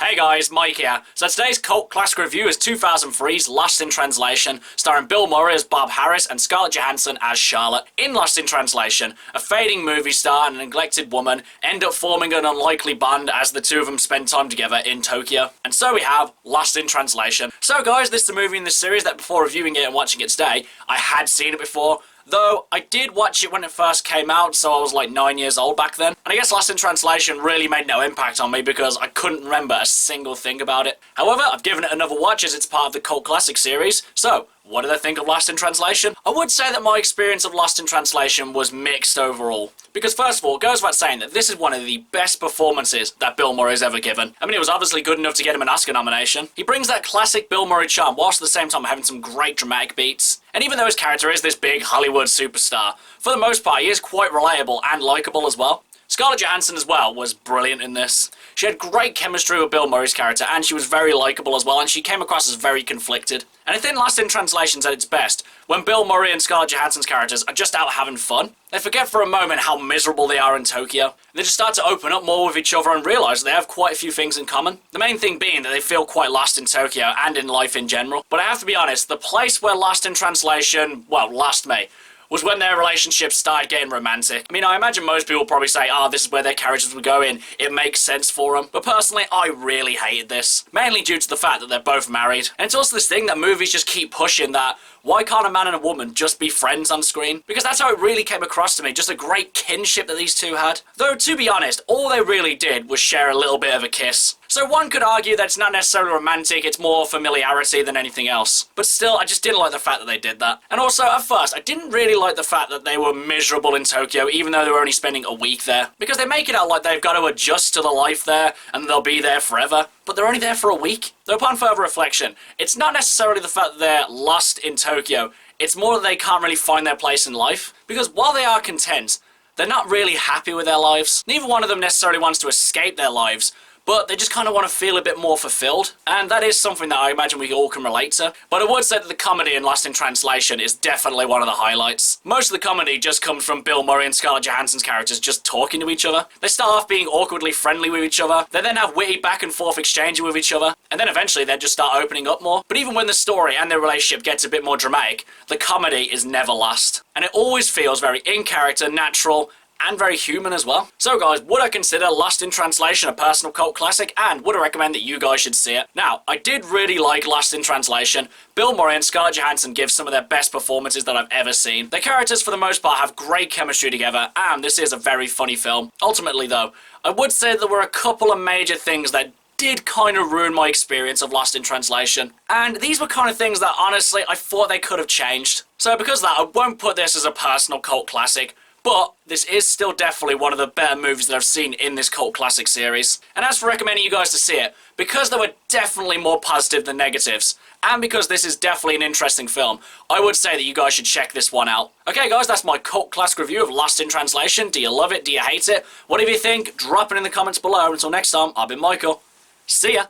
Hey guys, Mike here. So today's cult classic review is 2003's Lost in Translation, starring Bill Murray as Bob Harris and Scarlett Johansson as Charlotte. In Lost in Translation, a fading movie star and a neglected woman end up forming an unlikely bond as the two of them spend time together in Tokyo. And so we have Lost in Translation. So guys, this is a movie in this series that before reviewing it and watching it today, I had seen it before. Though, I did watch it when it first came out, so I was like 9 years old back then. And I guess Lost in Translation really made no impact on me because I couldn't remember a single thing about it. However, I've given it another watch as it's part of the Cult Classic series. So, what did I think of Lost in Translation? I would say that my experience of Lost in Translation was mixed overall. Because first of all, it goes without saying that this is one of the best performances that Bill Murray's ever given. I mean, it was obviously good enough to get him an Oscar nomination. He brings that classic Bill Murray charm whilst at the same time having some great dramatic beats. And even though his character is this big Hollywood superstar, for the most part he is quite relatable and likeable as well. Scarlett Johansson as well was brilliant in this. She had great chemistry with Bill Murray's character and she was very likeable as well, and she came across as very conflicted. And I think Lost in Translation's at its best when Bill Murray and Scarlett Johansson's characters are just out having fun. They forget for a moment how miserable they are in Tokyo. They just start to open up more with each other and realise they have quite a few things in common. The main thing being that they feel quite lost in Tokyo and in life in general. But I have to be honest, the place where Lost in Translation, well, lost me, was when their relationship started getting romantic. I mean, I imagine most people probably say, this is where their characters would go in, it makes sense for them. But personally, I really hated this. Mainly due to the fact that they're both married. And it's also this thing that movies just keep pushing that, why can't a man and a woman just be friends on screen? Because that's how it really came across to me, just a great kinship that these two had. Though, to be honest, all they really did was share a little bit of a kiss. So one could argue that it's not necessarily romantic, it's more familiarity than anything else. But still, I just didn't like the fact that they did that. And also, at first, I didn't really like the fact that they were miserable in Tokyo, even though they were only spending a week there. Because they make it out like they've got to adjust to the life there, and they'll be there forever. But they're only there for a week. Though upon further reflection, it's not necessarily the fact that they're lost in Tokyo, it's more that they can't really find their place in life. Because while they are content, they're not really happy with their lives. Neither one of them necessarily wants to escape their lives, but they just kind of want to feel a bit more fulfilled. And that is something that I imagine we all can relate to. But I would say that the comedy in Lost in Translation is definitely one of the highlights. Most of the comedy just comes from Bill Murray and Scarlett Johansson's characters just talking to each other. They start off being awkwardly friendly with each other, they then have witty back and forth exchanging with each other, and then eventually they just start opening up more. But even when the story and their relationship gets a bit more dramatic, the comedy is never lost. And it always feels very in character, natural, and very human as well. So guys, would I consider Lost in Translation a personal cult classic, and would I recommend that you guys should see it? Now, I did really like Lost in Translation. Bill Murray and Scarlett Johansson give some of their best performances that I've ever seen. Their characters for the most part have great chemistry together, and this is a very funny film. Ultimately though, I would say there were a couple of major things that did kind of ruin my experience of Lost in Translation. And these were kind of things that honestly I thought they could have changed. So because of that, I won't put this as a personal cult classic, but this is still definitely one of the better movies that I've seen in this cult classic series. And as for recommending you guys to see it, because there were definitely more positive than negatives, and because this is definitely an interesting film, I would say that you guys should check this one out. Okay guys, that's my cult classic review of Lost in Translation. Do you love it? Do you hate it? Whatever you think, drop it in the comments below. Until next time, I've been Michael. See ya!